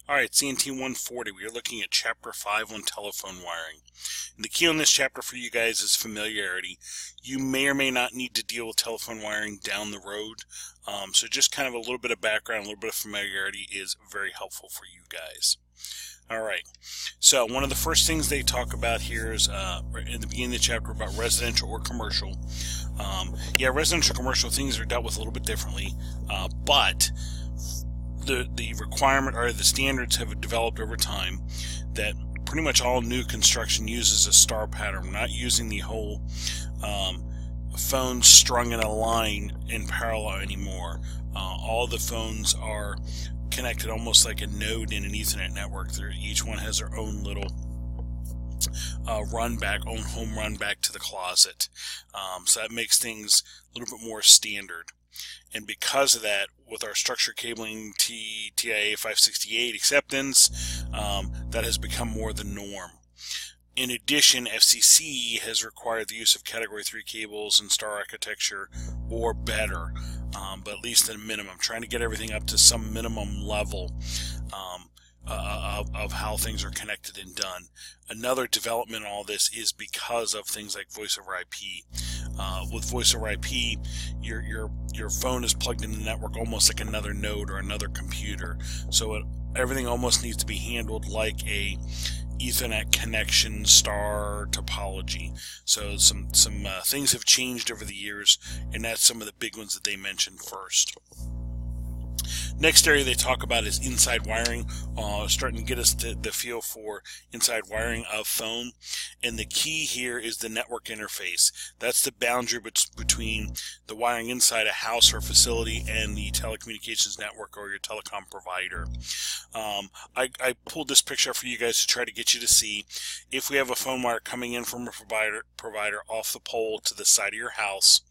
Alright, CNT140, we are looking at Chapter 5 on telephone wiring. And the key on this chapter for you guys is familiarity. You may or may not need to deal with telephone wiring down the road, so just kind of a little bit of background, a little bit of familiarity is very helpful for you guys. Alright, so one of the first things they talk about here is in the beginning of the chapter about residential or commercial. Residential commercial things are dealt with a little bit differently, but the requirement or the standards have developed over time that pretty much all new construction uses a star pattern. We're not using the whole phones strung in a line in parallel anymore. All the phones are connected almost like a node in an Ethernet network. Each one has their own little own home run back to the closet. So that makes things a little bit more standard. And because of that, with our structured cabling TIA 568 acceptance, that has become more the norm. In addition, FCC has required the use of Category 3 cables and star architecture or better, but at least at a minimum, trying to get everything up to some minimum level of how things are connected and done. Another development in all this is because of things like voice over IP. With voice over IP, your phone is plugged into the network almost like another node or another computer. So everything almost needs to be handled like a Ethernet connection star topology. So some things have changed over the years, and that's some of the big ones that they mentioned first. Next area they talk about is inside wiring, starting to get us the feel for inside wiring of phone. And the key here is the network interface. That's the boundary between the wiring inside a house or facility and the telecommunications network or your telecom provider. I pulled this picture for you guys to try to get you to see if we have a phone wire coming in from a provider off the pole to the side of your house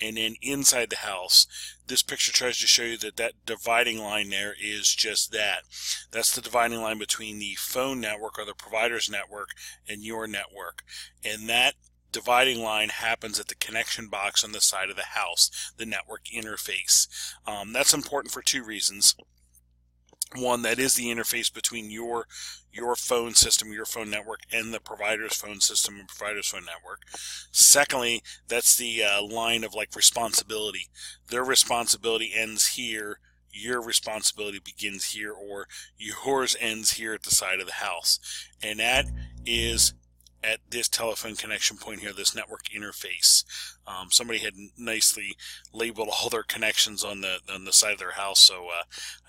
and then inside the house. This picture tries to show you that dividing line there is just that. That's the dividing line between the phone network or the provider's network and your network. And that dividing line happens at the connection box on the side of the house, the network interface. That's important for two reasons. One, that is the interface between your phone system, your phone network, and the provider's phone system and provider's phone network. Secondly, that's the line of like responsibility. Their responsibility ends here, your responsibility begins here, or yours ends here at the side of the house. And that is at this telephone connection point here, this network interface. Somebody had nicely labeled all their connections on the side of their house, so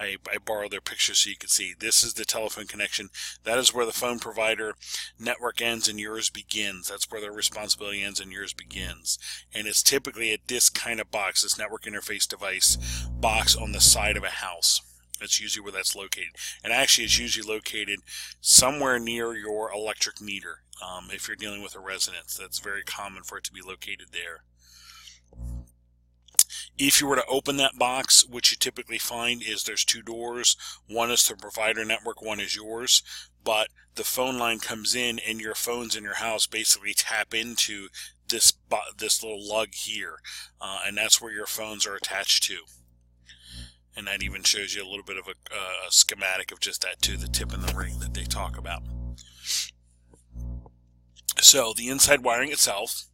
I borrowed their picture so you could see. This is the telephone connection. That is where the phone provider network ends and yours begins. That's where their responsibility ends and yours begins. And it's typically at this kind of box, this network interface device box on the side of a house. That's usually where that's located. And actually, it's usually located somewhere near your electric meter. If you're dealing with a residence, that's very common for it to be located there. If you were to open that box, what you typically find is there's two doors. One is the provider network, one is yours. But the phone line comes in, and your phones in your house basically tap into this little lug here, and that's where your phones are attached to. And that even shows you a little bit of a schematic of just that too, the tip and the ring that they talk about. So the inside wiring itself,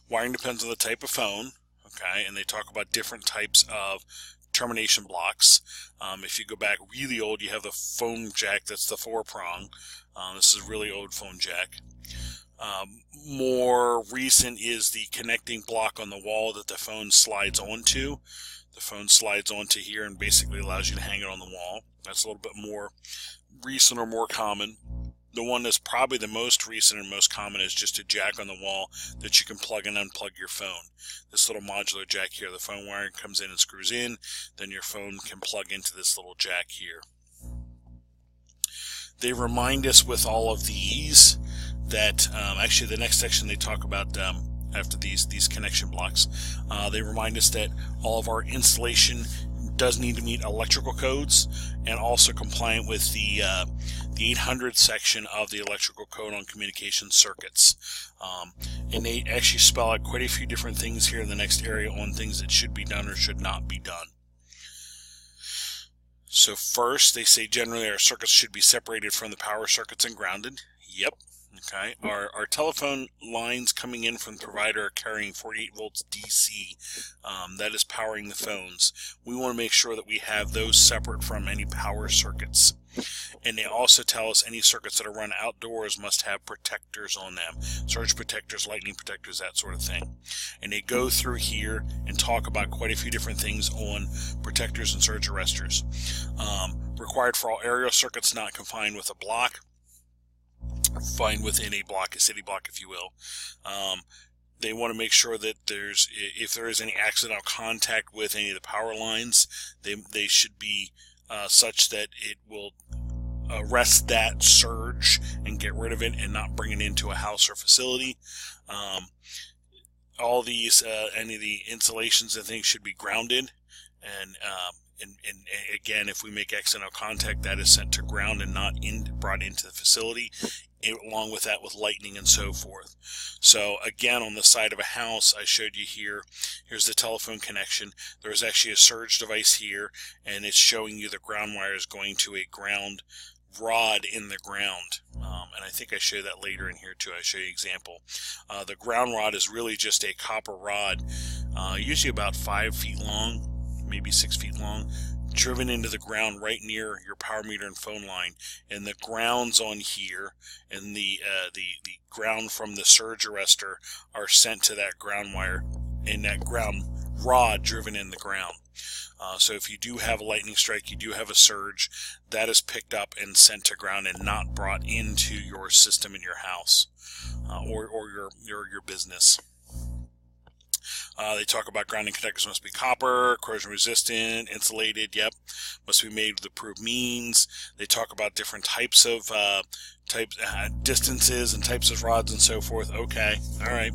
wiring depends on the type of phone, okay, and they talk about different types of termination blocks. If you go back really old, you have the phone jack, that's the 4-prong. This is a really old phone jack. More recent is the connecting block on the wall that the phone slides onto. The phone slides onto here and basically allows you to hang it on the wall. That's a little bit more recent or more common. The one that's probably the most recent and most common is just a jack on the wall that you can plug and unplug your phone. This little modular jack here, the phone wiring comes in and screws in, then your phone can plug into this little jack here. They remind us with all of these that, actually the next section they talk about after these connection blocks, they remind us that all of our installation does need to meet electrical codes and also compliant with the 800 section of the electrical code on communication circuits. And they actually spell out quite a few different things here in the next area on things that should be done or should not be done. So first, they say generally our circuits should be separated from the power circuits and grounded. Yep. Okay. Our telephone lines coming in from the provider are carrying 48 volts DC. That is powering the phones. We want to make sure that we have those separate from any power circuits. And they also tell us any circuits that are run outdoors must have protectors on them. Surge protectors, lightning protectors, that sort of thing. And they go through here and talk about quite a few different things on protectors and surge arresters. Required for all aerial circuits not confined with a block. Fine within a block, a city block, if you will. They want to make sure that if there is any accidental contact with any of the power lines, they should be such that it will arrest that surge and get rid of it and not bring it into a house or facility. All these, any of the insulations and things should be grounded, and again, if we make accidental contact, that is sent to ground and not brought into the facility, along with that with lightning and so forth. So again, on the side of a house, I showed you here's the telephone connection. There's actually a surge device here, and it's showing you the ground wire is going to a ground rod in the ground. And I think I show that later in here too. I show you an example. The ground rod is really just a copper rod, usually about 5 feet long, maybe 6 feet long, driven into the ground right near your power meter and phone line. And the grounds on here and the ground from the surge arrestor are sent to that ground wire and that ground rod driven in the ground. So if you do have a lightning strike, you do have a surge, that is picked up and sent to ground and not brought into your system in your house or your business. They talk about grounding conductors must be copper, corrosion resistant, insulated, yep, must be made with approved means. They talk about different types of distances and types of rods and so forth. Okay, all right.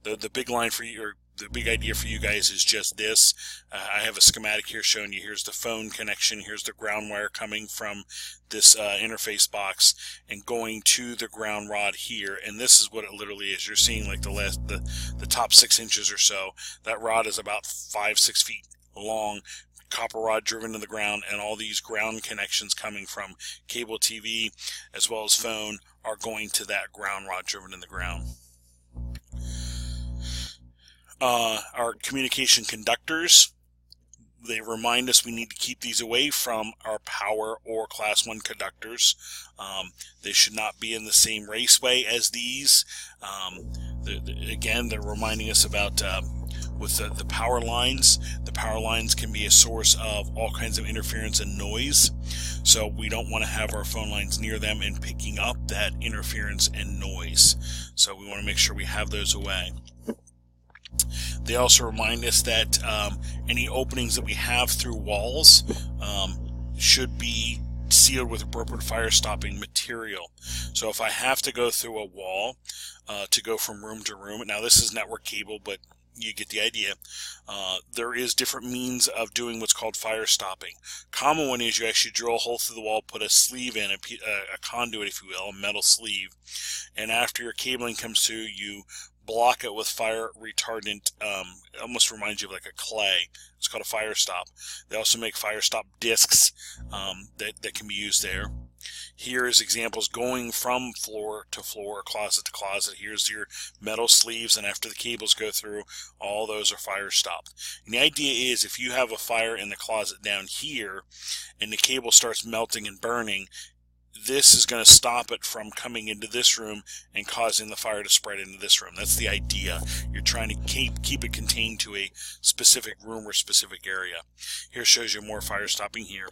The big line for you, or the big idea for you guys, is just this. I have a schematic here showing you here's the phone connection, here's the ground wire coming from this interface box and going to the ground rod here, and this is what it literally is. You're seeing like the top 6 inches or so. That rod is about 5-6 feet long, copper rod driven to the ground, and all these ground connections coming from cable TV as well as phone are going to that ground rod driven in the ground. Our communication conductors, they remind us we need to keep these away from our power or class 1 conductors. They should not be in the same raceway as these. Again, they're reminding us about with the power lines. The power lines can be a source of all kinds of interference and noise. So we don't want to have our phone lines near them and picking up that interference and noise. So we want to make sure we have those away. They also remind us that any openings that we have through walls should be sealed with appropriate fire stopping material. So if I have to go through a wall to go from room to room, now this is network cable, but you get the idea. There is different means of doing what's called fire stopping. Common one is you actually drill a hole through the wall, put a sleeve in, a conduit, if you will, a metal sleeve, and after your cabling comes through, you block it with fire retardant. It almost reminds you of like a clay. It's called a fire stop. They also make fire stop discs that can be used there. Here is examples going from floor to floor, closet to closet. Here's your metal sleeves, and after the cables go through, all those are fire stopped. And the idea is if you have a fire in the closet down here and the cable starts melting and burning, this is going to stop it from coming into this room and causing the fire to spread into this room. That's the idea. You're trying to keep it contained to a specific room or specific area. Here shows you more fire stopping here.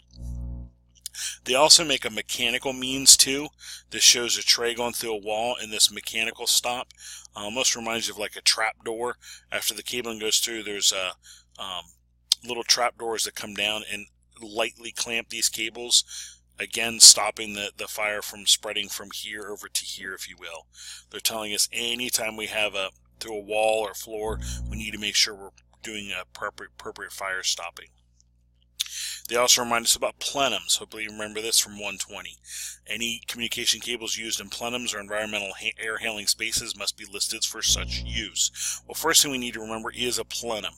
They also make a mechanical means too. This shows a tray going through a wall and this mechanical stop. Almost reminds you of like a trap door. After the cabling goes through, there's little trap doors that come down and lightly clamp these cables. Again, stopping the fire from spreading from here over to here, if you will. They're telling us anytime we have through a wall or floor, we need to make sure we're doing appropriate fire stopping. They also remind us about plenums. Hopefully you remember this from 120. Any communication cables used in plenums or environmental air handling spaces must be listed for such use. Well, first thing we need to remember is a plenum.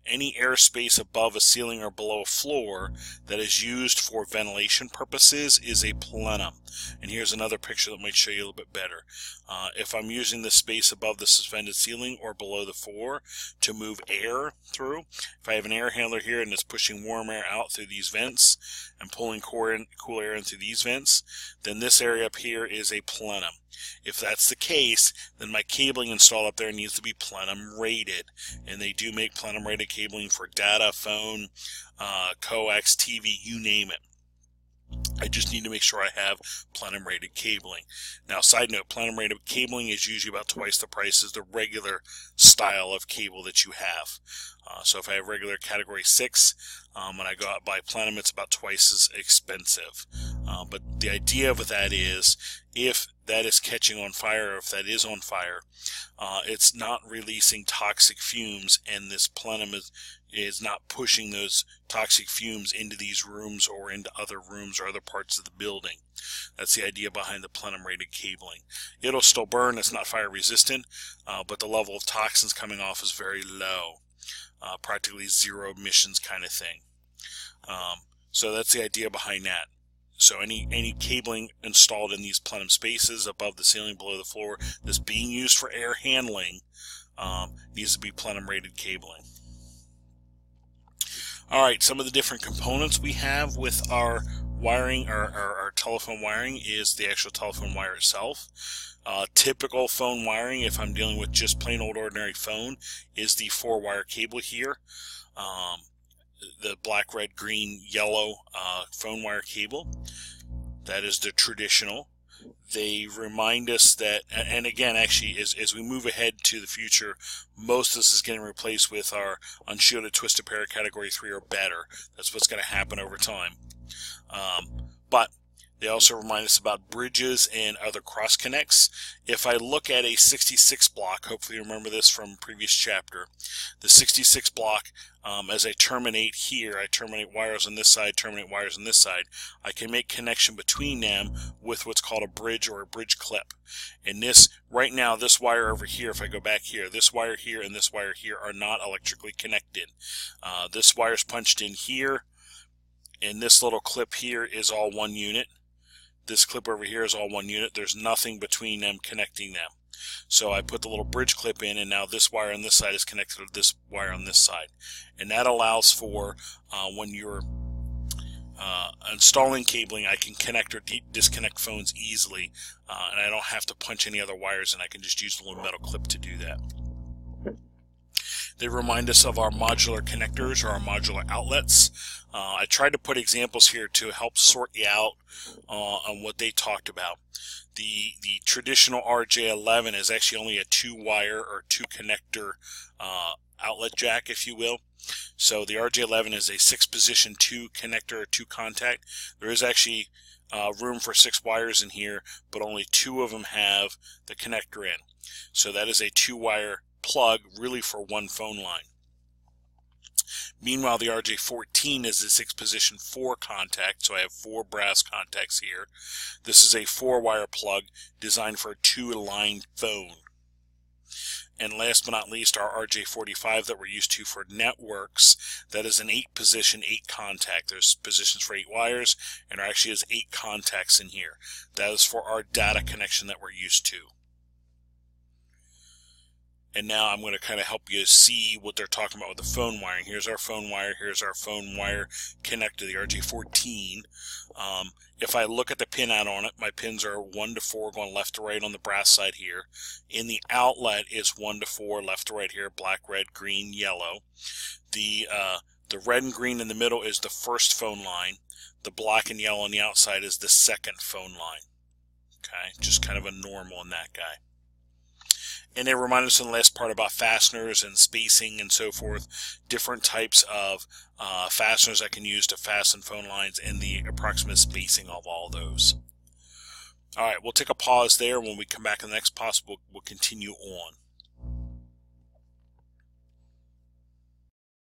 Any airspace above a ceiling or below a floor that is used for ventilation purposes is a plenum. And here's another picture that might show you a little bit better. If I'm using the space above the suspended ceiling or below the floor to move air through, if I have an air handler here and it's pushing warm air out through these vents and pulling cool air in through these vents, then this area up here is a plenum. If that's the case, then my cabling installed up there needs to be plenum rated, and they do make plenum rated cabling for data, phone, coax, TV, you name it. I just need to make sure I have plenum rated cabling. Now, side note, plenum rated cabling is usually about twice the price as the regular style of cable that you have. So if I have regular category 6 and I go out by plenum, it's about twice as expensive. But the idea with that is, if that is catching on fire, or if that is on fire, it's not releasing toxic fumes, and this plenum is not pushing those toxic fumes into these rooms or into other rooms or other parts of the building. That's the idea behind the plenum rated cabling. It'll still burn, it's not fire resistant, but the level of toxins coming off is very low, practically zero emissions kind of thing. So that's the idea behind that. So any cabling installed in these plenum spaces above the ceiling, below the floor, that's being used for air handling, needs to be plenum rated cabling. Alright, some of the different components we have with our wiring, our telephone wiring, is the actual telephone wire itself. Typical phone wiring, if I'm dealing with just plain old ordinary phone, is the 4-wire cable here. The black, red, green, yellow phone wire cable. That is the traditional. They remind us that, and again, actually, as we move ahead to the future, most of this is getting replaced with our unshielded twisted pair category 3 or better. That's what's going to happen over time. But they also remind us about bridges and other cross connects. If I look at a 66 block, hopefully you remember this from previous chapter, the 66 block, as I terminate here, I terminate wires on this side, terminate wires on this side, I can make connection between them with what's called a bridge or a bridge clip. And this, right now, this wire over here, if I go back here, this wire here and this wire here are not electrically connected. This wire's punched in here, and this little clip here is all one unit. This clip over here is all one unit. There's nothing between them connecting them. So I put the little bridge clip in, and now this wire on this side is connected to this wire on this side. And that allows for when you're installing cabling, I can connect or disconnect phones easily, and I don't have to punch any other wires, and I can just use the little metal clip to do that. They remind us of our modular connectors or our modular outlets. I tried to put examples here to help sort you out on what they talked about. The traditional RJ11 is actually only a 2-wire or 2-connector outlet jack, if you will. So the RJ11 is a 6-position 2 connector or 2 contact. There is actually room for 6 wires in here, but only 2 of them have the connector in. So that is a 2-wire plug, really for one phone line. Meanwhile, the RJ14 is a 6-position 4 contact, so I have 4 brass contacts here. This is a 4-wire plug designed for a 2-line phone. And last but not least, our RJ45 that we're used to for networks, that is an 8-position 8 contact. There's positions for 8 wires, and there actually is 8 contacts in here. That is for our data connection that we're used to. And now I'm going to kind of help you see what they're talking about with the phone wiring. Here's our phone wire. Here's our phone wire connected to the RJ14. If I look at the pin out on it, my pins are 1 to 4 going left to right on the brass side here. In the outlet is 1 to 4 left to right here, black, red, green, yellow. The red and green in the middle is the first phone line. The black and yellow on the outside is the second phone line. Okay, just kind of a normal in that guy. And they remind us in the last part about fasteners and spacing and so forth, different types of fasteners I can use to fasten phone lines and the approximate spacing of all those. All right, we'll take a pause there. When we come back in the next pause, we'll continue on.